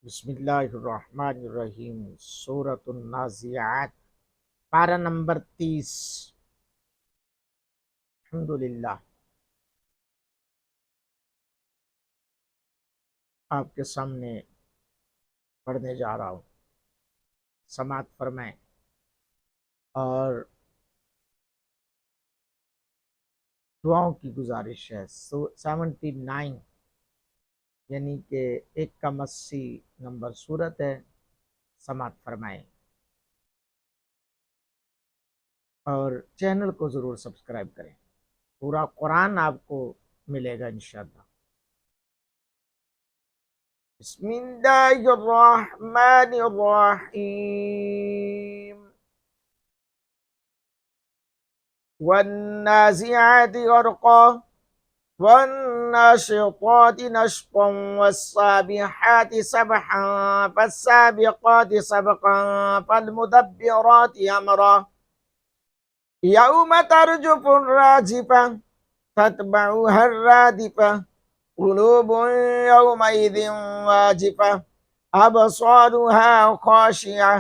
बिस्मिल्लाहिर्रहमानिर्रहीम। सूरतुन नाज़ियात, पारा नंबर 30। अल्हम्दुलिल्लाह, आपके सामने पढ़ने जा रहा हूँ, समात फरमाएं। और दुआओं की गुजारिश है। 79 यानी कि 81 नंबर सूरत है, समात फरमाएं। और चैनल को ज़रूर सब्सक्राइब करें, पूरा कुरान आपको मिलेगा इंशाअल्लाह। बिस्मिल्लाहिर्रहमानिर्रहीम। वन्नाज़िआति गरक़ा वन्नाशिताति नशता वस्साबिहाति सबहा फस्साबिकाति सबका फल्मुदब्बिराति अमरा यौम तर्जुफु राजिफा तत्बउहा रादिफा कुलूबुन यौमइज़िन वाजिफा अबसारुहा खाशिआ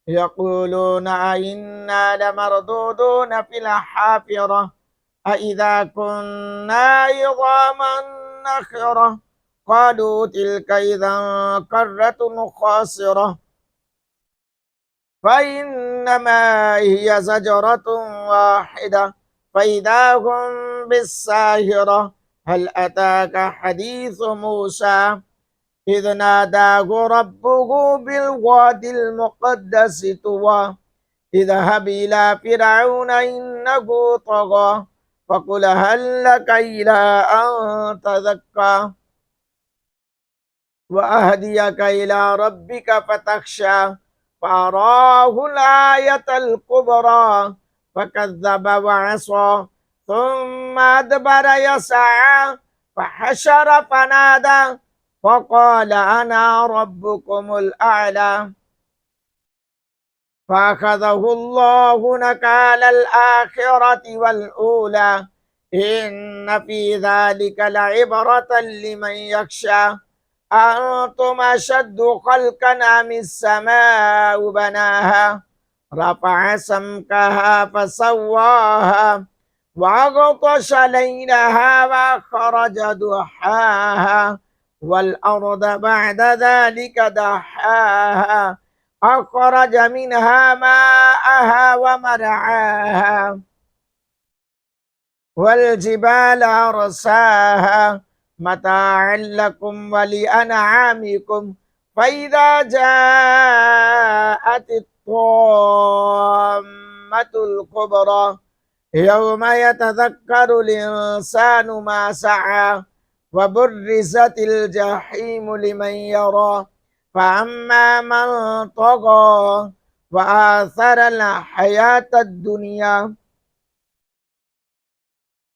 यक़ूलून अइन्ना लमरदूदून फिल हाफ़िरह अइज़ा कुन्ना इज़ामन नख़िरह क़ालू तिल्क इज़न कर्रतुन ख़ासिरह फ़इन्नमा हिय ज़जरतुन वाहिदह फ़इज़ा हुम बिस्साहिरह हल अताक हदीसु मूसा إذ ناداه ربه بالوادي المقدس طوى اذهب إلى فرعون إنه طغى فقل هل لك إلى أن تزكى وأهديك إلى ربك فتخشى فأراه الآية الكبرى فكذب وعصى ثم أدبر يسعى فحشر فنادى فقال أنا ربكم الأعلى فأخذه الله نكال الآخرة والأولى إن في ذلك لعبرة لمن يخشى أنتم أشد خلقا أم السماء بناها رفع سمكها فسواها وأغطش ليلها وأخرج ضحاها والأرض بعد ذلك دحاها أخرج منها ماءها ومرعاها والجبال أرساها متاعا لكم ولأنعامكم فإذا جاءت الطامة الكبرى يوم يتذكر الإنسان ما سعى وبرزت الجحيم لمن يرى فأما من طغى وآثر الحياة الدنيا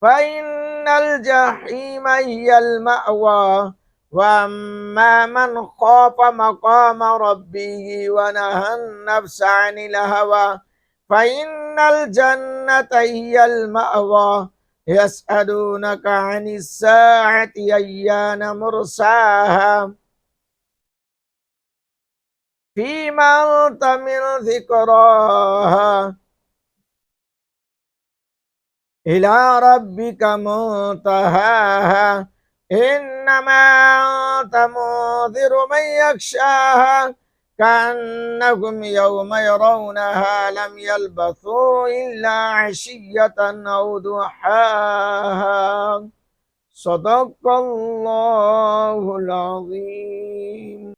فإن الجحيم هي المأوى وأما من خاف مقام ربه ونهى النفس عن الهوى فإن الجنة هي المأوى يسألونك عن الساعة أيان مرساها فيما أنت من ذكراها إلى ربك منتهاها إنما أنت منذر من يخشاها كأنهم يوم يرونها لم يلبثوا إلا عشية أو ضحاها صدق الله العظيم.